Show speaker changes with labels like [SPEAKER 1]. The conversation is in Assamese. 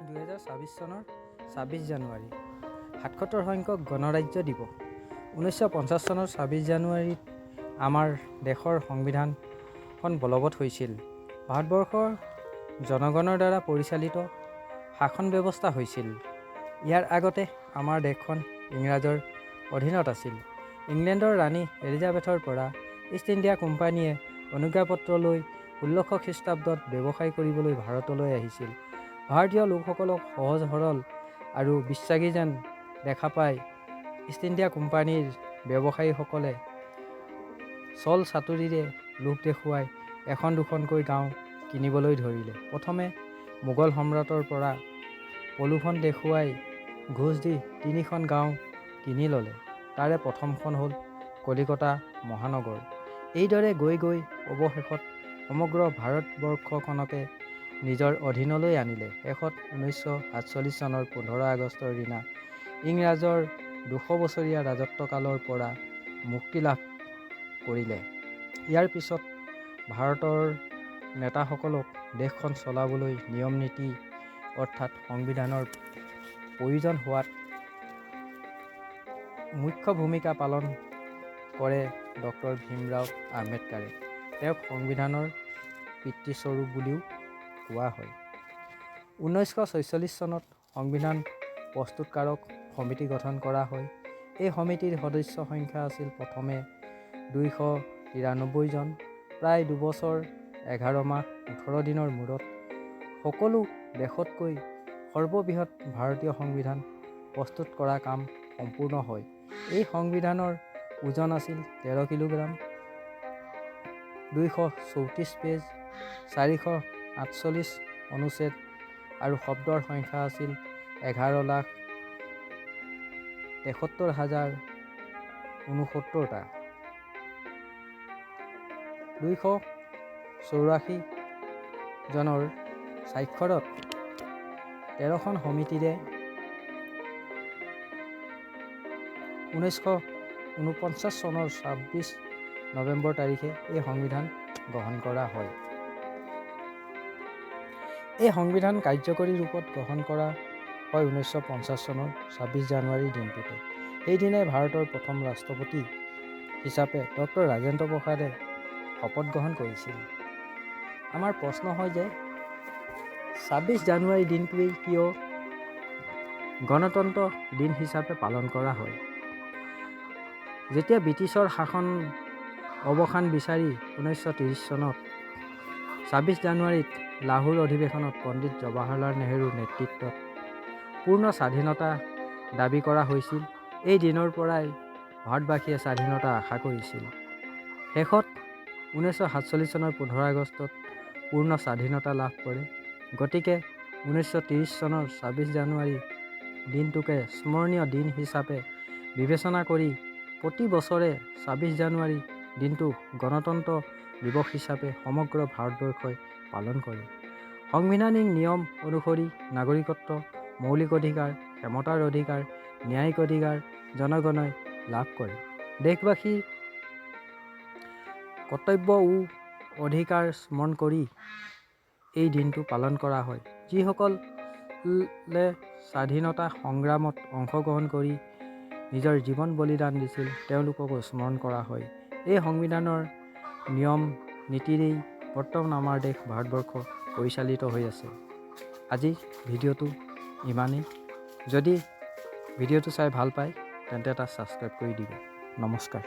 [SPEAKER 1] 2024 চনৰ 26 জানুৱাৰী ৭৭ সংখ্যক গণৰাজ্য দিৱস। 1950 চনৰ 26 জানুৱাৰীত আমাৰ দেশৰ সংবিধানখন বলবৎ হৈছিল। ভাৰতবৰ্ষৰ জনগণৰ দ্বাৰা পৰিচালিত শাসন ব্যৱস্থা হৈছিল। ইয়াৰ আগতে আমাৰ দেশখন ইংৰাজৰ অধীনত আছিল। ইংলেণ্ডৰ ৰাণী এলিজাবেথৰ পৰা ইষ্ট ইণ্ডিয়া কোম্পানীয়ে অনুজ্ঞাপত্ৰ লৈ 1600 খ্ৰীষ্টাব্দত ব্যৱসায় কৰিবলৈ ভাৰতলৈ আহিছিল। ভাৰতীয় লোকসকলক সহজ সৰল আৰু বিশ্বাসী যেন দেখা পাই ইষ্ট ইণ্ডিয়া কোম্পানীৰ ব্যৱসায়ীসকলে চল চাতুৰিৰে লোভ দেখুৱাই এখন দুখনকৈ গাঁও কিনিবলৈ ধৰিলে। প্ৰথমে মোগল সম্ৰাটৰ পৰা প্ৰলোভন দেখুৱাই ঘোচ দি 3খন গাঁও কিনি ল'লে। তাৰে প্ৰথমখন হ'ল কলিকতা মহানগৰ। এইদৰে গৈ গৈ অৱশেষত সমগ্ৰ ভাৰতবৰ্ষখনকে নিজৰ অধীনলৈ আনিলে। শেষত 1947 চনৰ 15 আগষ্টৰ দিনা ইংৰাজৰ 200 বছৰীয়া ৰাজত্বকালৰ পৰা মুক্তি লাভ কৰিলে। ইয়াৰ পিছত ভাৰতৰ নেতাসকলক দেশখন চলাবলৈ নিয়ম নীতি অৰ্থাৎ সংবিধানৰ প্ৰয়োজন হোৱাত মুখ্য ভূমিকা পালন কৰে ডক্টৰ ভীমৰাও আম্বেদকাৰে। তেওঁক সংবিধানৰ পিতৃস্বৰূপ বুলিও কোৱা হয়। 1946 চনত সংবিধান প্ৰস্তুতকাৰক সমিতি গঠন কৰা হয়। এই সমিতিৰ সদস্য সংখ্যা আছিল প্ৰথমে 293 জন। প্ৰায় 2 বছৰ 11 মাহ 18 দিনৰ মূৰত সকলো দেশতকৈ সৰ্ববৃহৎ ভাৰতীয় সংবিধান প্ৰস্তুত কৰা কাম সম্পূৰ্ণ হয়। এই সংবিধানৰ ওজন আছিল 13 কিলোগ্ৰাম, 234 পেজ, 448 অনুচ্ছেদ আৰু শব্দৰ সংখ্যা আছিল 11,73,069টা। 284 জনৰ স্বাক্ষৰত 13খন সমিতিৰে 1949 চনৰ 26 নৱেম্বৰ তাৰিখে এই সংবিধান গ্ৰহণ কৰা হয়। এই সংবিধান কাৰ্যকৰী ৰূপত গ্ৰহণ কৰা হয় 1950 চনৰ 26 জানুৱাৰীৰ দিনটোতে। সেইদিনাই ভাৰতৰ প্ৰথম ৰাষ্ট্ৰপতি হিচাপে ডক্টৰ ৰাজেন্দ্ৰ প্ৰসাদে শপত গ্ৰহণ কৰিছিল। আমাৰ প্ৰশ্ন হয় যে 26 জানুৱাৰী দিনটোৱেই কিয় গণতন্ত্ৰ দিন হিচাপে পালন কৰা হয়? যেতিয়া ব্ৰিটিছৰ শাসন অৱসান বিচাৰি 1930 চনত 26 জানুৱাৰীত লাহোৰ অধিৱেশনত পণ্ডিত জৱাহৰলাল নেহৰুৰ নেতৃত্বত পূৰ্ণ স্বাধীনতা দাবী কৰা হৈছিল। এই দিনৰ পৰাই ভাৰতবাসীয়ে স্বাধীনতা আশা কৰিছিল। শেষত 1947 চনৰ 15 আগষ্টত পূৰ্ণ স্বাধীনতা লাভ কৰে। গতিকে 1930 চনৰ 26 জানুৱাৰী দিনটোকে স্মৰণীয় দিন হিচাপে বিবেচনা কৰি প্ৰতি বছৰে 26 জানুৱাৰী দিনটো গণতন্ত্ৰ দিৱস হিচাপে সমগ্ৰ ভাৰতবৰ্ষই পালন কৰে। সাংবিধানিক নিয়ম অনুসৰি নাগৰিকত্ব, মৌলিক অধিকাৰ, ক্ষমতাৰ অধিকাৰ, ন্যায়িক অধিকাৰ জনগণই লাভ কৰে। দেশবাসীৰ কৰ্তব্য ও অধিকাৰ স্মৰণ কৰি এই দিনটো পালন কৰা হয়। যিসকলে স্বাধীনতা সংগ্ৰামত অংশগ্ৰহণ কৰি নিজৰ জীৱন বলিদান দিছিল তেওঁলোককো স্মৰণ কৰা হয়। এই সংবিধানৰ নিয়ম নীতিৰেই বৰ্তমান আমাৰ দেশ ভাৰতবৰ্ষ পৰিচালিত হৈ আছে। আজি ভিডিঅ'টো ইমানেই। যদি ভিডিঅ'টো চাই ভাল পায় তেন্তে এটা ছাবস্ক্ৰাইব কৰি দিব। নমস্কাৰ।